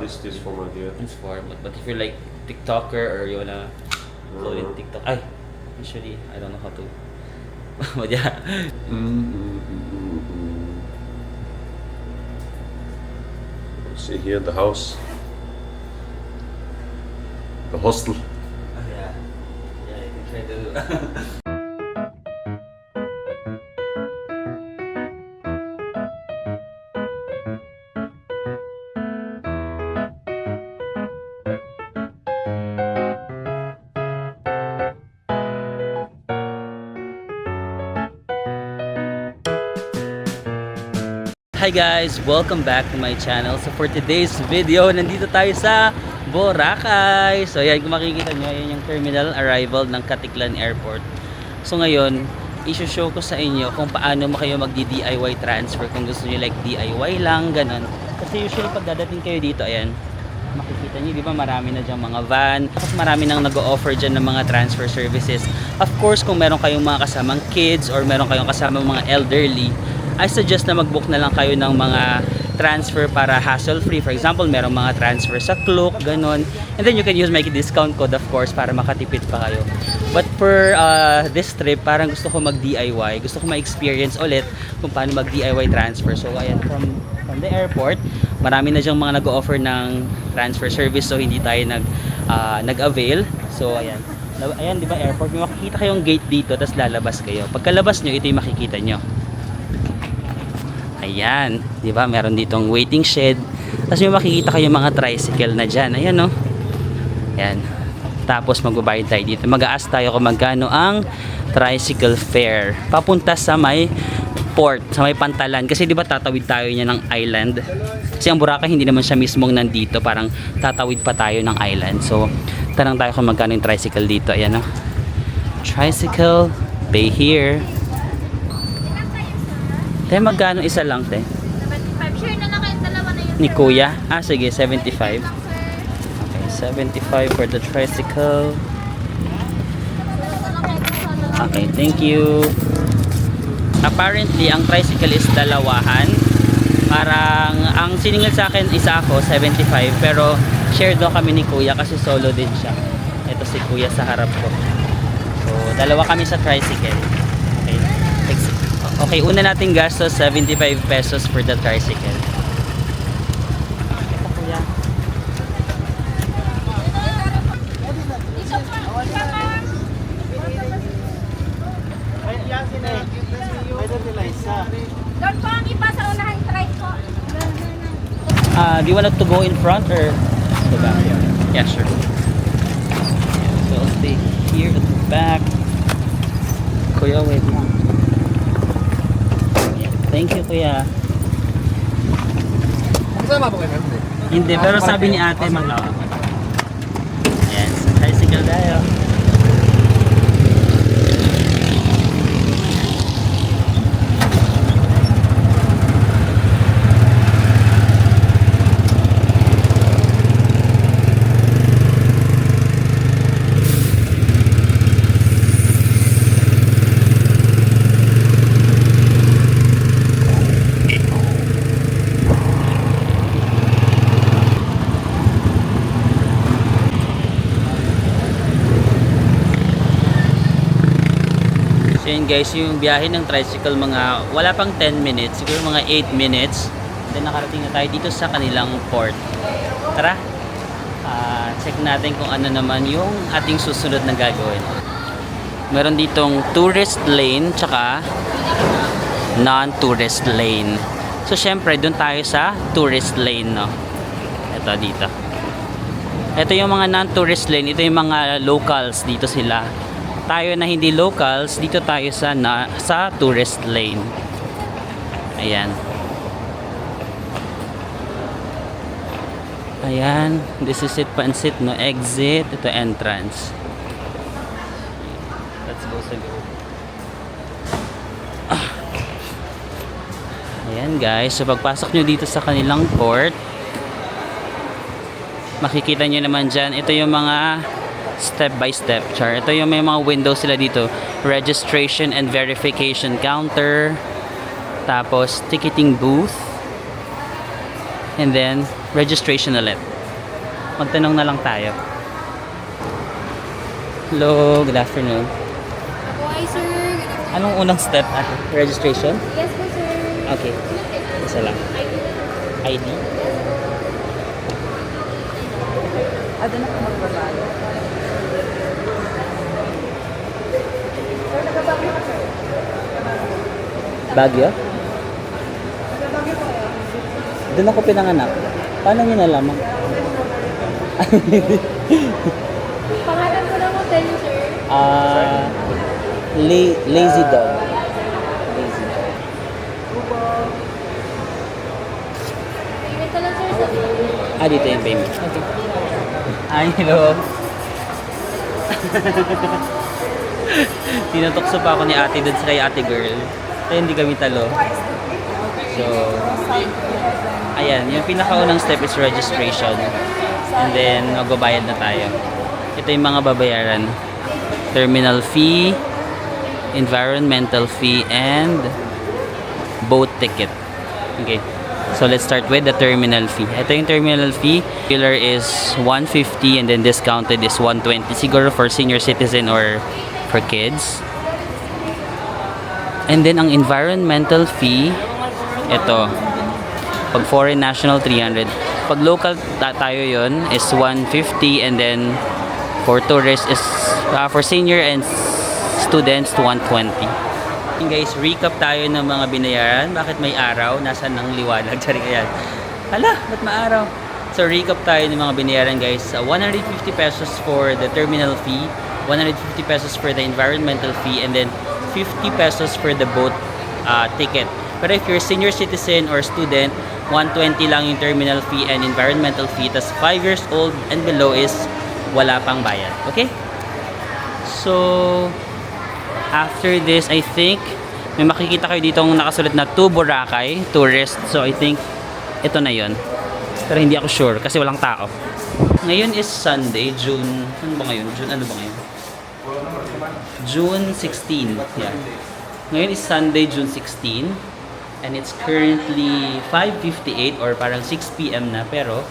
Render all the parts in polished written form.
is this format here? It's format. But if you're like TikToker or you wanna go in TikTok, ay, usually I don't know how to. But yeah. See here the house, the hostel. Oh, yeah. Yeah, you can try to. Hi guys! Welcome back to my channel. So for today's video, nandito tayo sa Boracay. So yan, kung makikita nyo, yan yung terminal arrival ng Caticlan Airport. So ngayon, i-show ko sa inyo kung paano kayo magdi-DIY transfer. Kung gusto nyo like DIY lang, ganun. Kasi usually pag dadating kayo dito, ayan, makikita nyo, di ba marami na dyan mga van. Tapos marami nang nag-o-offer dyan ng mga transfer services. Of course, kung meron kayong mga kasamang kids or meron kayong kasamang mga elderly, I suggest na mag-book na lang kayo ng mga transfer para hassle-free. For example, merong mga transfer sa Klook, ganun. And then you can use my discount code, of course, para makatipid pa kayo. But for this trip, parang gusto ko mag-DIY. Gusto ko ma-experience ulit kung paano mag-DIY transfer. So, ayan, from the airport, marami na dyang mga nag-o-offer ng transfer service. So, hindi tayo nag-avail. So, ayan. Ayan, di ba, airport? May makikita kayong gate dito, tapos lalabas kayo. Pagkalabas nyo, ito yung makikita nyo. Ayan, di ba? Meron ditong waiting shed. Tapos may makikita kayo mga tricycle na dyan. Ayan, no? Ayan. Tapos magbabayad tayo dito. Mag-a-ask tayo kung magkano ang tricycle fare papunta sa may port, sa may Pantalan. Kasi di ba tatawid tayo niya ng island? Kasi ang Boracay hindi naman siya mismong nandito. Parang tatawid pa tayo ng island. So, tanong tayo kung magkano yung tricycle dito. Ayan, no? Tricycle, pay here. Te, magkano isa lang, te? 75. Share na lang kayong dalawa na yun. Ni Kuya? Ah, sige, 75. Okay, 75 for the tricycle. Okay, thank you. Apparently, ang tricycle is dalawahan. Parang, ang siningil sa akin, isa ako, 75. Pero, share daw kami ni Kuya kasi solo din siya. Ito si Kuya sa harap ko. So, dalawa kami sa tricycle. Okay. Okay, una nating gastos 75 pesos for the tricycle. Ito kuya. Doon po ang iba sa unahang try ko. Do you want to go in front or the back? Yeah, sure. So I'll stay here at the back. Kuya, wait lang. Thank you, kuya. Hindi, pero sabi ni ate mag-awa. Yes, tricycle tayo. So yun guys, yung biyahe ng tricycle mga wala pang 10 minutes, siguro mga 8 minutes. Then nakarating na tayo dito sa kanilang port. Tara, check natin kung ano naman yung ating susunod na gagawin. Meron ditong tourist lane tsaka non-tourist lane. So syempre doon tayo sa tourist lane, no? Ito dito. Ito yung mga non-tourist lane, ito yung mga locals, dito sila. Tayo na hindi locals, dito tayo sa tourist lane. Ayan. Ayan, this is it, Pansit, no? Exit, ito entrance. Let's go sa loob. Ayan guys, so pagpasok nyo dito sa kanilang port, makikita nyo naman dyan, ito yung mga step by step chart. Ito yung may mga windows sila dito. Registration and verification counter. Tapos ticketing booth. And then registration ulit. Magtanong na lang tayo. Hello, good afternoon. Hi, sir. Good afternoon. Anong unang step at registration? Yes po, sir. Okay. Isa lang. ID? Doon ako magbabago. Baguio? Doon ako pinanganak. Paano niyo nalaman? Pangalan ko ng hotel, sir. Lazy Dog. Lazy Dog. Payment ko lang, sir. Sa Dito yung payment. Okay. Ay, hello. Tinutokso pa ako ni ate doon sa kay ate girl. Kaya hindi kami talo. So, ayan. Yung pinakaunang step is registration. And then, magbabayad na tayo. Ito yung mga babayaran. Terminal fee, environmental fee, and boat ticket. Okay. So let's start with the terminal fee. Ito yung terminal fee. Regular is 150 and then discounted is 120. Siguro for senior citizen or for kids. And then ang environmental fee, ito. Pag foreign national 300. Pag local tayo yon is 150 and then for tourists is for senior and students 120. Guys, recap tayo ng mga binayaran. Bakit may araw? Nasaan ng liwanag? Tsari kaya. Hala, ba't maaraw? So, recap tayo ng mga binayaran, guys. 150 pesos for the terminal fee, 150 pesos for the environmental fee, and then 50 pesos for the boat ticket. Pero if you're senior citizen or student, 120 lang yung terminal fee and environmental fee. Tas 5 years old and below is wala pang bayad. Okay? So, after this, I think may makikita kayo dito ang nakasulat na to Boracay tourist. So I think ito na yon. Pero hindi ako sure kasi walang tao. Ngayon is Sunday, June. Ano ba ngayon? Ano ba ngayon? June 16. Yeah. Ngayon is Sunday, June 16. And it's currently 5:58 or parang 6 PM na, pero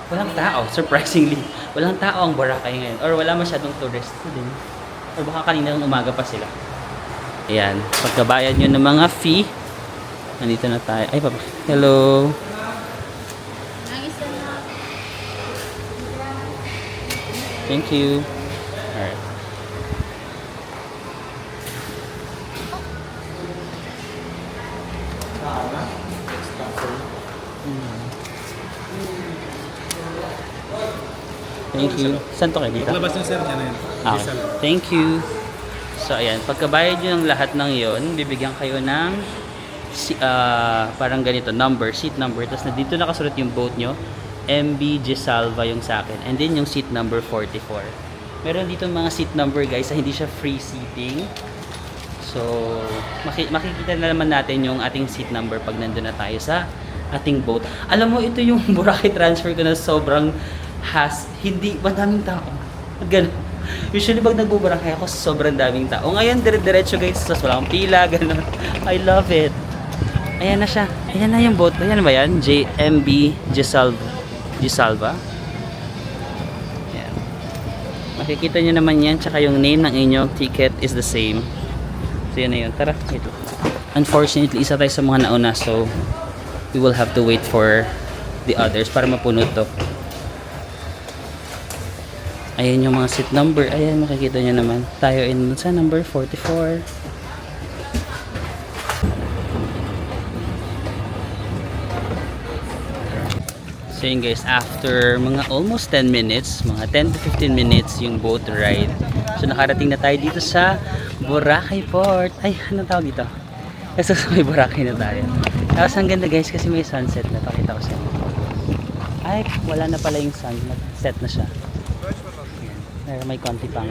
walang tao, surprisingly. Walang tao ang Boracay ngayon or wala masyadong tourist din. Or baka kanina ng umaga pa sila. Ayan. Pagkabayad nyo ng mga fee, nandito na tayo. Ay, papa. Hello. ang isa na. Thank you. Alright. Thank you. Saan to kayo dito? Labas ng sir niya na yun. Ah, thank you. So, ayan. Pagkabayad nyo ng lahat ng yon, bibigyan kayo ng parang ganito, number, seat number. Tapos na dito nakasulat yung boat nyo. MB Gisalva yung sa akin. And then yung seat number 44. Meron dito mga seat number, guys, na hindi siya free seating. So, makikita na naman natin yung ating seat number pag nandun na tayo sa ating boat. Alam mo, ito yung Boracay transfer ko na sobrang hindi, madaming tao. Ganun. Usually pag nagbuburakay ako, sobrang daming tao. Ngayon, dire-diretso guys, tapos walang pila, ganun. I love it. Ayan na siya. Ayan na yung boat. Ayan ba yan? JMB Gisalva. Ayan. Makikita nyo naman yan, tsaka yung name ng inyong ticket is the same. So, yan na yun. Tara, ito. Unfortunately, isa tayo sa mga nauna, so we will have to wait for the others para mapuno to. Ayan yung mga seat number. Ayan, makikita nyo naman. Tayo in sa number 44. So yun guys, after mga almost 10 minutes, mga 10 to 15 minutes yung boat ride. So nakarating na tayo dito sa Boracay Port. Ay, anong tawag dito? Kasi sa may Boracay na tayo. Tapos ang ganda guys kasi may sunset na. Pakita ko sa inyo. Ay, wala na pala yung sun. Nag-set na siya. Pero may konti pang.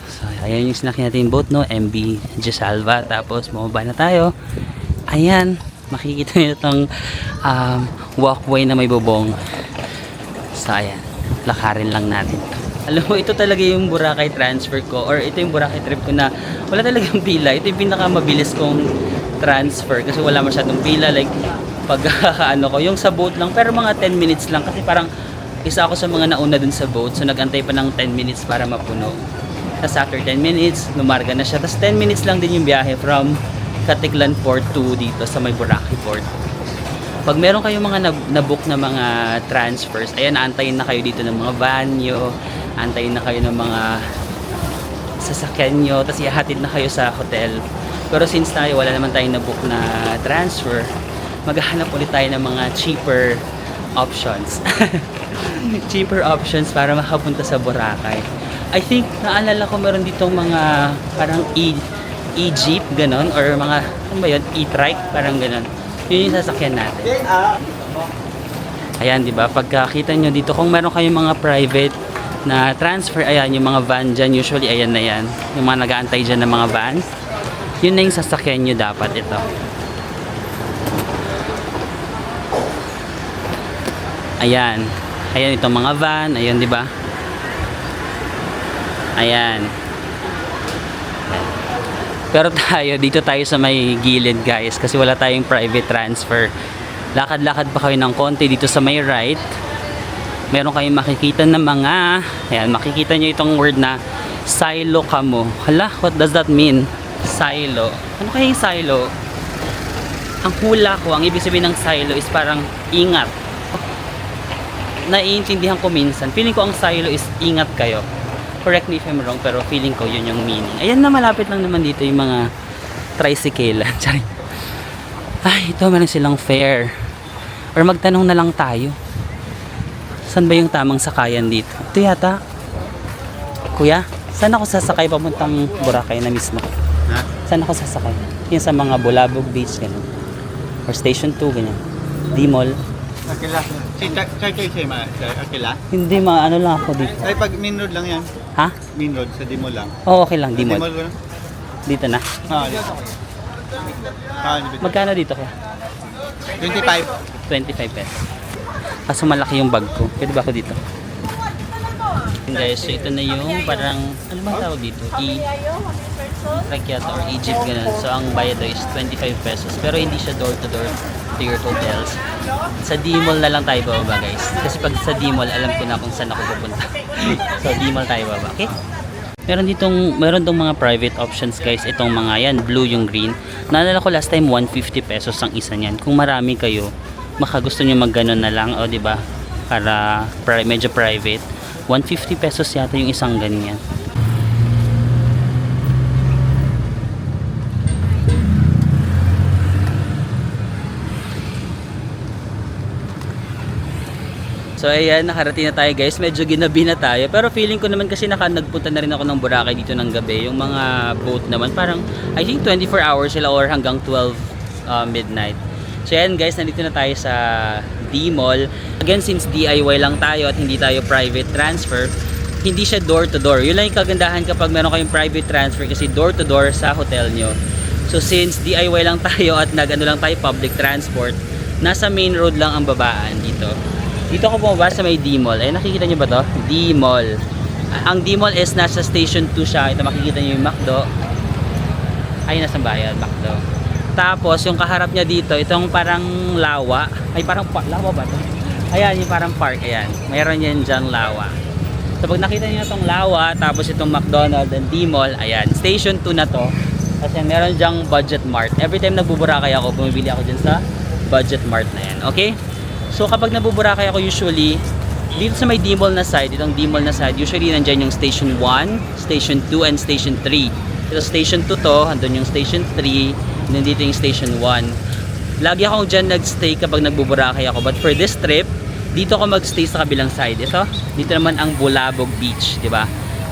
So, ayan yung sinakyan natin yung boat, no? MB Gisalva. Tapos, bumaba na tayo. Ayan. Makikita nyo itong walkway na may bubong. So, ayan. Lakarin lang natin. Alam mo, ito talaga yung Boracay transfer ko. Or ito yung Boracay trip ko na wala talagang pila. Ito yung pinakamabilis kong transfer. Kasi wala masyadong pila. Like, pag ano ko, yung sa boat lang, pero mga 10 minutes lang kasi parang isa ako sa mga nauna dun sa boat, so nagantay pa ng 10 minutes para mapuno. Tapos after 10 minutes, lumarga na siya. Tapos 10 minutes lang din yung biyahe from Caticlan Port to dito sa may Boracay Port. Pag meron kayong mga nabook na mga transfers, ayan, antayin na kayo dito ng mga van nyo, antayin na kayo ng mga sasakyan nyo, tapos ihahatid na kayo sa hotel. Pero since tayo, wala naman tayong nabook na transfer, maghahanap ulit tayo ng mga cheaper options. Cheaper options para makapunta sa Boracay. I think, naalala ko meron ditong mga parang e-jeep, ganon, or mga, ano ba yun, e-trike, parang ganon. Yun yung sasakyan natin. Ayan, di ba? Pagkakita nyo dito, kung meron kayong mga private na transfer, ayan, yung mga van dyan, usually, ayan na yan. Yung mga nag-aantay dyan ng mga van, yun na yung sasakyan nyo dapat ito. Ayan. Ayan itong mga van, ayan, di ba? Ayan. Pero tayo, dito tayo sa may gilid guys kasi wala tayong private transfer. Lakad-lakad pa kayo ng konti dito sa may right. Meron kayong makikita ng mga, ayan, makikita nyo itong word na silo kamo. Hala, what does that mean? Silo. Ano kaya yung silo? Ang hula ko, ang ibig sabihin ng silo is parang ingat. Naiintindihan ko minsan. Feeling ko ang silo is ingat kayo. Correct me if I'm wrong, pero feeling ko yun yung meaning. Ayan na, malapit lang naman dito yung mga tricycle. Ay, ito, meron silang fare. Or magtanong na lang tayo. Saan ba yung tamang sakayan dito? Ito yata. Kuya, saan ako sasakay papuntang Boracay na mismo? Ha? Saan ako sasakay? Yung sa mga Bulabog Beach, ganun. Or Station 2, ganyan. D-Mall. Akila. Chay ma. Akila. Hindi, ano lang ako dito. Ay, pag main road lang yan. Ha? Main road, sa Dimo lang. Oo, okay lang, D-Mall. Dimo lang. Dito na. Dito. Magkano dito kaya? 25. 25 pesos. Kaso malaki yung bag ko. Pwede ba ako dito? Yun guys, so ito na yung parang, ano bang tawag dito? Rakyat or Egypt, ganun. So ang bayad daw is 25 pesos. Pero hindi siya door to door to your hotels. Sa D-Mall na lang tayo bababa guys. Kasi pag sa D-Mall, alam ko na kung saan ako pupunta. So D-Mall tayo bababa, okay? Meron tong mga private options guys. Itong mga yan, blue yung green. Naalala ko last time 150 pesos ang isa niyan. Kung marami kayo, baka gusto nyo mag ganon na lang, o diba? Para medyo private. 150 pesos yata yung isang ganyan. So ayan, nakarating na tayo guys. Medyo ginabi na tayo. Pero feeling ko naman kasi nagpunta na rin ako ng Boracay dito ng gabi. Yung mga boat naman, parang I think 24 hours sila or hanggang 12 midnight. So ayan guys, nandito na tayo sa D-Mall. Again, since DIY lang tayo at hindi tayo private transfer, hindi siya door to door. Yun lang yung kagandahan kapag meron kayong private transfer kasi door to door sa hotel nyo. So since DIY lang tayo at nag-ano lang tayo public transport, nasa main road lang ang babaan dito. Dito ako bumaba sa may D-Mall. Ay, nakikita nyo ba to? D-Mall. Ang D-Mall is nasa Station 2 siya. Ito makikita nyo yung McDo. Ay, nasa bayan, McDo. Tapos, yung kaharap niya dito, itong parang lawa. Ay, parang lawa ba ito? Ayan, yung parang park. Ayan. Mayroon yan dyan lawa. So, pag nakita nyo itong lawa, tapos itong McDonald's and D-Mall, ayan. Station 2 na to. Kasi meron dyang Budget Mart. Every time nagbuburakay ako, bumibili ako dyan sa Budget Mart na yan. Okay? So kapag nabuburakay ako usually, dito sa may D-Mall na side, itong D-Mall na side, usually nandyan yung Station 1, Station 2, and Station 3. Ito Station 2 to, andun yung Station 3, nandito yung Station 1. Lagi akong dyan nagstay kapag nagbuburakay ako. But for this trip, dito ako magstay sa kabilang side. Ito, dito naman ang Bulabog Beach, di ba?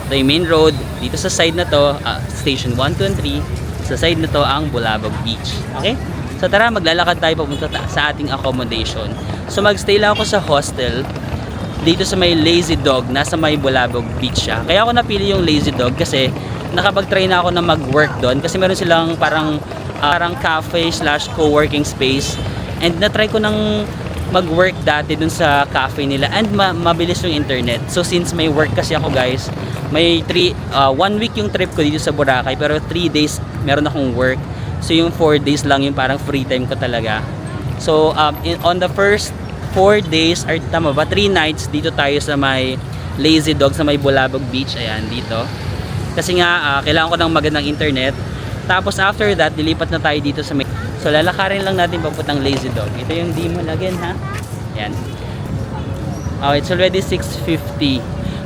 Ito yung main road, dito sa side na to, Station 1, 2, and 3. Sa side na to ang Bulabog Beach. Okay? So tara, maglalakad tayo papunta sa ating accommodation. So magstay lang ako sa hostel dito sa may Lazy Dog, nasa may Bulabog Beach siya. Kaya ako napili yung Lazy Dog kasi nakapag-try na ako na mag-work doon kasi meron silang parang cafe slash co-working space, and na-try ko nang mag-work dati dun sa cafe nila, and mabilis yung internet. So since may work kasi ako guys, may 1 week yung trip ko dito sa Boracay, pero 3 days meron akong work. So yung 4 days lang yung parang free time ko talaga. So, on the first 4 days, or tama ba, 3 nights, dito tayo sa may Lazy Dog, sa may Bulabog Beach. Ayan, dito. Kasi nga, kailangan ko ng magandang internet. Tapos after that, dilipat na tayo dito sa may... So, lalakarin lang natin papuntang Lazy Dog. Ito yung D-Mall again, ha? Ayan. Oh, it's already 6:50.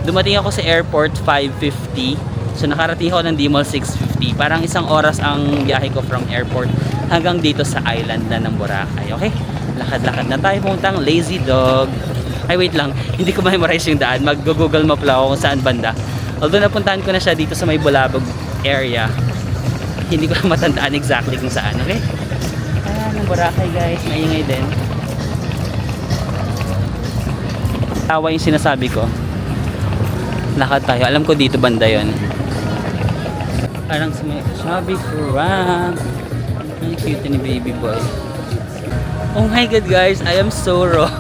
Dumating ako sa airport 5:50. So, nakarating ako ng D-Mall 6:50. Parang isang oras ang biyahe ko from airport hanggang dito sa island na ng Boracay. Okay? Lakad-lakad na tayo puntang Lazy Dog. Ay, wait lang. Hindi ko memorize yung daan. Mag-google map lang ako kung saan banda. Although napuntahan ko na siya dito sa may Bulabog area. Hindi ko matandaan exactly kung saan. Okay? Ayan, ang Boracay guys. Maingay din. Tawa yung sinasabi ko. Lakad tayo. Alam ko dito banda yon. Parang sa may Chubby Crab. Ang cute ni baby boy. Oh my god guys, I am so wrong.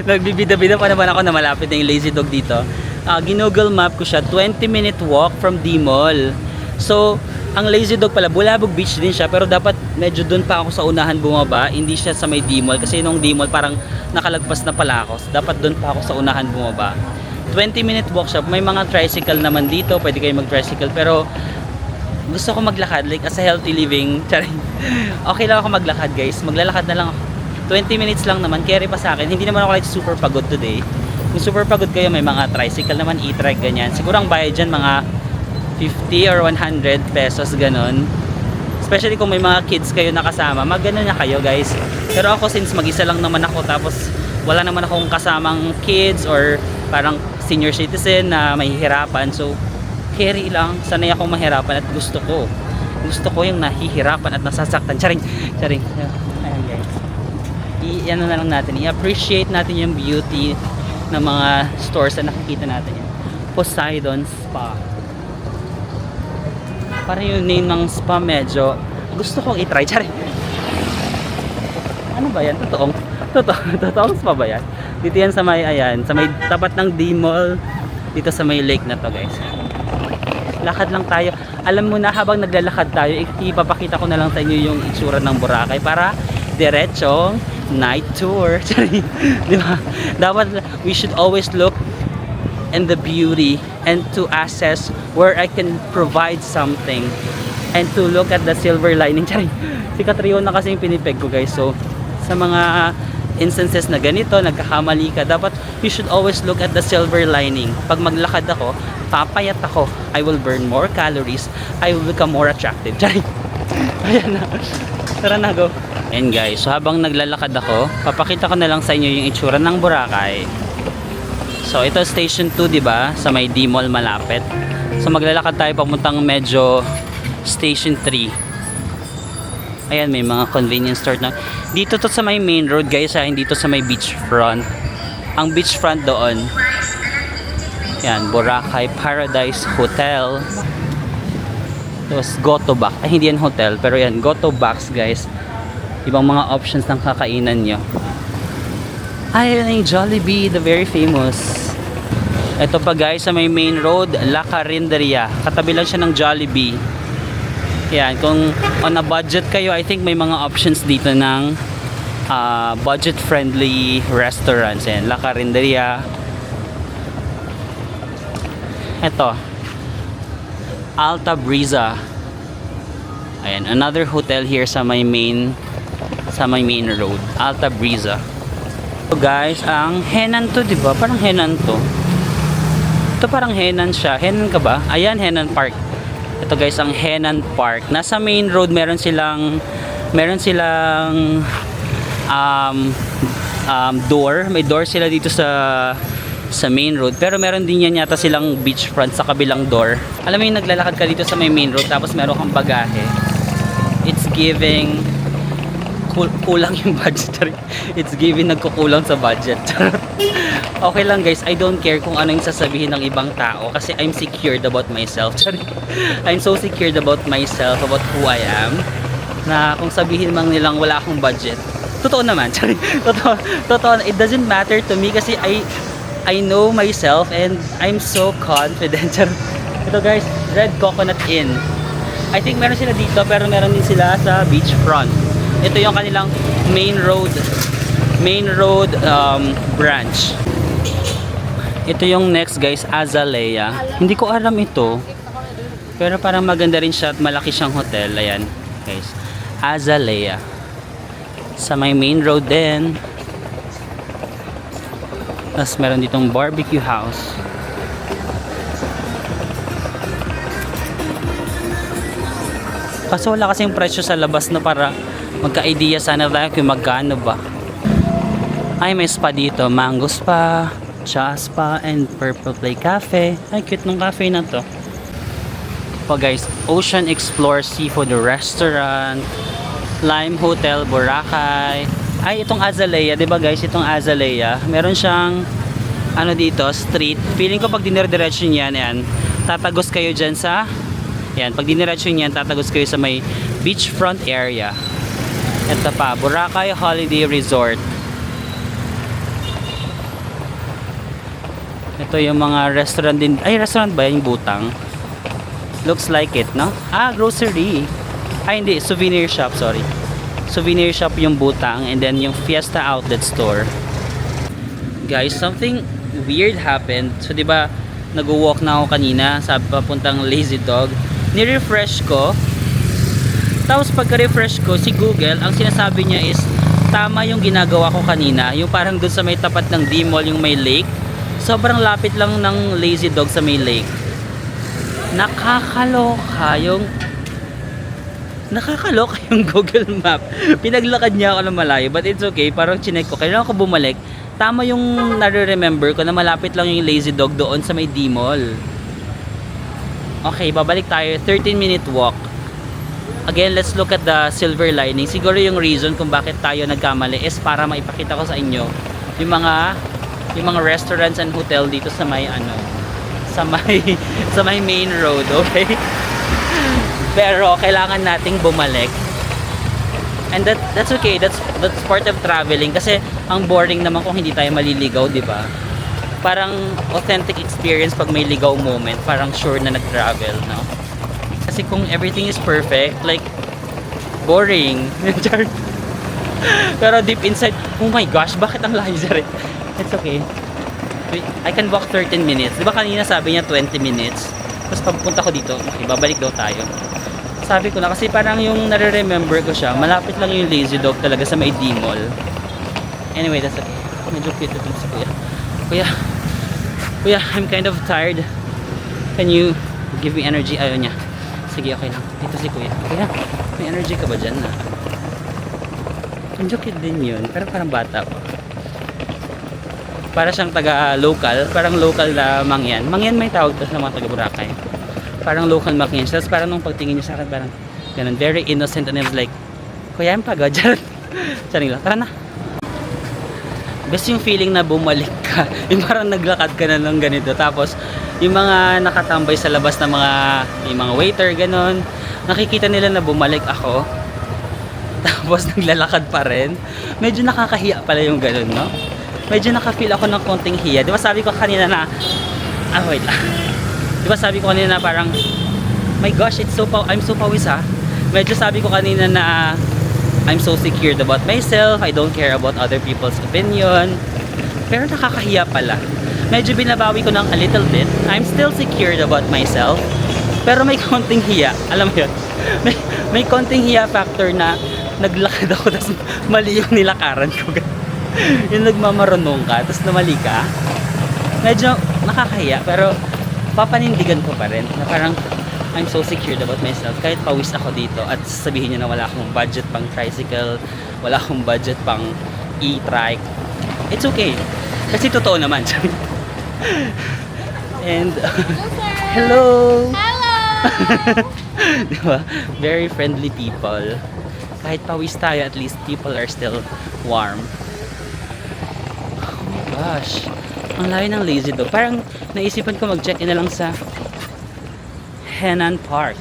Nagbibida-bida pa naman ako na malapit na yung Lazy Dog dito. Ginoogle map ko siya, 20-minute walk from D-Mall. So, ang Lazy Dog pala, Bulabog Beach din siya, pero dapat medyo doon pa ako sa unahan bumaba, hindi siya sa may D-Mall. Kasi nung D-Mall parang nakalagpas na pala ako. So, dapat doon pa ako sa unahan bumaba. 20-minute walk siya. May mga tricycle naman dito, pwede kayo mag-tricycle, pero gusto ko maglakad, like as a healthy living. Okay lang ako maglakad guys, maglalakad na lang ako. 20 minutes lang naman, carry pa sa akin. Hindi naman ako like super pagod today. Kung super pagod kayo, may mga tricycle naman, e-trike, ganyan. Siguro ang bayad dyan mga 50 or 100 pesos, ganon. Especially kung may mga kids kayo nakasama, mag-gano na kayo guys. Pero ako since mag-isa lang naman ako, tapos wala naman akong kasamang kids or parang senior citizen na mahihirapan. So, carry lang. Sanay akong mahirapan at gusto ko. Gusto ko yung nahihirapan at nasasaktan. Charing. Ayan guys. I-ano na lang natin. I-appreciate natin yung beauty ng mga stores na nakikita natin yan. Poseidon Spa. Parang yung name ng spa medyo gusto kong i-try. Charing. Ano ba yan? Totoong spa ba yan? Dito yan sa may, ayan, sa may tapat ng D-Mall. Dito sa may lake na to guys. Lakad lang tayo. Alam mo na, habang naglalakad tayo, ipapakita ko na lang sa inyo yung itsura ng Boracay para diretsong night tour. Di ba? Dapat we should always look in the beauty and to assess where I can provide something and to look at the silver lining. Si Catriona na kasi yung pinipeg ko guys. So sa mga instances na ganito, nagkakamali ka, dapat you should always look at the silver lining. Pag maglakad ako, papayat ako, I will burn more calories, I will become more attractive. Ayan na. Tara na, go. And guys, so habang naglalakad ako, papakita ko na lang sa inyo yung itsura ng Boracay. So ito station 2, di ba? Sa may D-Mall malapit. So maglalakad tayo papuntang medyo station 3. Ayan, may mga convenience store na. Dito to sa may main road guys, hindi to sa may beachfront. Ang beachfront doon. Yan, Boracay Paradise Hotel. Tapos Goto Box. Ay, hindi yan hotel, pero yan, Goto Box guys. Ibang mga options ng kakainan nyo. Ay, yan yung Jollibee, the very famous. Ito pa guys, sa may main road, La Carinderia. Katabi lang siya ng Jollibee. Yan, kung on a budget kayo, I think may mga options dito ng budget-friendly restaurants. Yan, La Carinderia. Ito, Alta Brisa. Ayan, another hotel here sa may main road, Alta Brisa. So guys, ang Henan to, 'di ba? Parang Henan to. Ito parang Henan siya. Henan ka ba? Ayan, Henan Park. Ito guys, ang Henan Park. Nasa main road meron silang door. May door sila dito sa main road, pero meron din yan yata silang beachfront sa kabilang door. Alam mo yung naglalakad ka dito sa may main road tapos meron kang bagahe. It's giving kulang yung budget. It's giving nagkukulang sa budget. Okay lang guys, I don't care kung ano yung sasabihin ng ibang tao kasi I'm secured about myself. I'm so secured about myself, about who I am, na kung sabihin mang nilang wala akong budget, totoo naman. Totoo, it doesn't matter to me kasi I know myself and I'm so confident. Ito guys, Red Coconut Inn. I think meron sila dito pero meron din sila sa beachfront. Ito yung kanilang main road branch. Ito yung next guys, Azalea. Hindi ko alam ito. Pero parang maganda rin siya at malaki siyang hotel. Ayan guys, Azalea. Sa may main road din. Tapos meron ditong barbecue house. Kaso wala kasing presyo sa labas na para magka-idea sana tayo kung magkano ba. Ay, may spa dito. Mango Spa, Cha Spa, and Purple Play Cafe. Ay, cute nung cafe na to. Po guys, Ocean Explore Seafood Restaurant, Lime Hotel, Boracay. Ay, itong Azalea, 'di ba guys? Itong Azalea, meron siyang ano dito, street. Feeling ko pag dinirdiretso niyan, yan, tatagos kayo diyan sa yan, pag diniretso niyan, tatagos kayo sa may beachfront area. Ito pa, Boracay Holiday Resort. Ito yung mga restaurant din. Ay, restaurant ba yung Butang? Looks like it, no? Ah, grocery. Ay, hindi, souvenir shop, sorry. Souvenir shop yung Butang, and then yung Fiesta Outlet Store. Guys, something weird happened. So, 'di ba, nag-walk na ako kanina sa papuntang Lazy Dog. Ni-refresh ko. Tapos pagka-refresh ko, si Google, ang sinasabi niya is tama yung ginagawa ko kanina. Yung parang dun sa may tapat ng D-Mall, yung may lake. Sobrang lapit lang ng Lazy Dog sa may lake. Nakakaloka yung Google Map. Pinaglakad niya ako ng malayo, but it's okay. Parang chinek ko. Kailangan ko bumalik. Tama yung nare-remember ko na malapit lang yung Lazy Dog doon sa may D-Mall. Okay, babalik tayo. 13-minute walk. Again, let's look at the silver lining. Siguro yung reason kung bakit tayo nagkamali is para maipakita ko sa inyo yung mga restaurants and hotel dito sa may sa may main road, okay? Pero kailangan nating bumalik. And that's okay. That's part of traveling kasi ang boring naman kung hindi tayo maliligaw, 'di ba? Parang authentic experience pag may ligaw moment, parang sure na nag-travel, no? Kasi kung everything is perfect, like boring. Pero deep inside, oh my gosh, bakit ang layo sa rin? It's okay. I can walk 13 minutes. 'Di ba kanina sabi niya 20 minutes? Tapos pagpunta ko dito, okay, babalik daw tayo. Sabi ko na kasi parang yung nare-remember ko siya, malapit lang yung Lazy Dog talaga sa may D-Mall. Anyway, that's okay. Medyo cute ito si Kuya, I'm kind of tired. Can you give me energy? Ayaw niya. Sige, okay lang. Ito si Kuya. Kuya, may energy ka ba dyan na? Medyo cute din yun, pero parang bata pa. Para siyang taga-local, parang local na mangyan. Mangyan may tawag to sa mga taga-Boracay. Parang local mangyan. Tapos parang nung pagtingin niya sa akin, parang ganun, very innocent, and I was like, Kuya, I'm pagod. Saring lang, tara na. Best yung feeling na bumalik ka. Yung parang naglakad ka na ng ganito. Tapos, yung mga nakatambay sa labas na yung mga waiter, ganun. Nakikita nila na bumalik ako. Tapos, naglalakad pa rin. Medyo nakakahiya pala yung ganun, no? Medyo nakafeel ako ng konting hiya. Di ba sabi ko kanina na, wait lang. Di ba sabi ko kanina na parang, my gosh, I'm so pawis ha. Medyo sabi ko kanina na, I'm so secured about myself. I don't care about other people's opinion. Pero nakakahiya pala. Medyo binabawi ko ng a little bit. I'm still secured about myself. Pero may konting hiya. Alam mo yun? May konting hiya factor na naglakad ako tapos mali yung nilakaran ko. Yung nagmamarunong ka tapos namali ka. Medyo nakakahiya. Pero papanindigan ko pa rin. Na parang I'm so secured about myself. Kahit pawis ako dito at sabihin nyo na wala akong budget pang tricycle, wala akong budget pang e-trike. It's okay. Kasi totoo naman. And, hello! Hello! Diba? Very friendly people. Kahit pawis tayo, at least people are still warm. Oh my gosh. Ang layo ng Lazy Dog. Parang naisipan ko mag-check-in na lang sa Henan Park.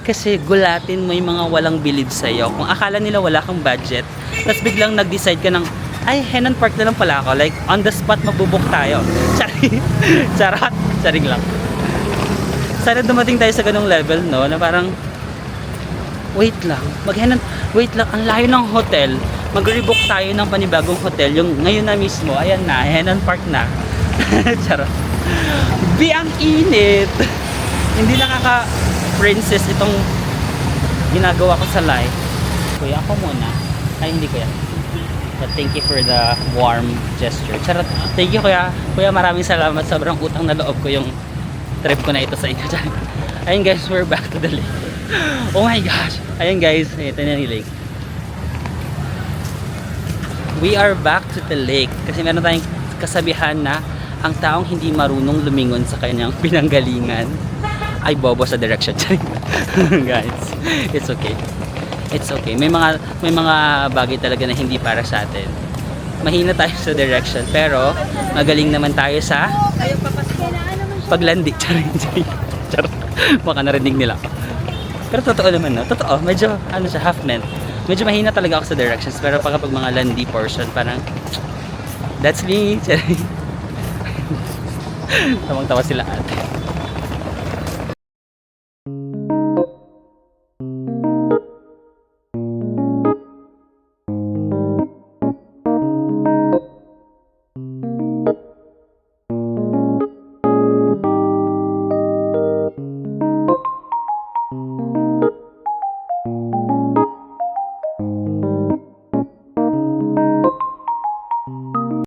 Kasi gulatin mo yung mga walang bilib sa'yo. Kung akala nila wala kang budget, tapos biglang nag-decide ka ng, ay, Henan Park na lang pala ako. Like, on the spot, magbubuk tayo. Charot. Charing lang. Sana dumating tayo sa ganung level, no? Na parang, Wait lang. Wait lang. Ang layo ng hotel. Mag-rebook tayo ng panibagong hotel. Yung ngayon na mismo. Ayan na. Henan Park na. Charot. Ang init. Hindi nakaka-princess itong ginagawa ko sa live. Kuya, ako muna. Ay, hindi kuya. But thank you for the warm gesture. Charot. Thank you kuya. Kuya, maraming salamat. Sobrang utang na loob ko yung trip ko na ito sa inyo. Ayun guys, we're back to the lake. Oh my gosh. Ayun guys, ito na yung lake. We are back to the lake. Kasi meron tayong kasabihan na ang taong hindi marunong lumingon sa kanyang pinanggalingan ay bobo sa direction. Guys, it's okay. It's okay. May mga bagay talaga na hindi para sa atin. Mahina tayo sa direction, pero magaling naman tayo sa paglandi. Charot. Baka narinig nila. Pero totoo naman, no? Totoo. Medyo, half meant. Medyo mahina talaga ako sa directions, pero pag mga landi portion, parang, that's me. Tamang-tawa sila ate.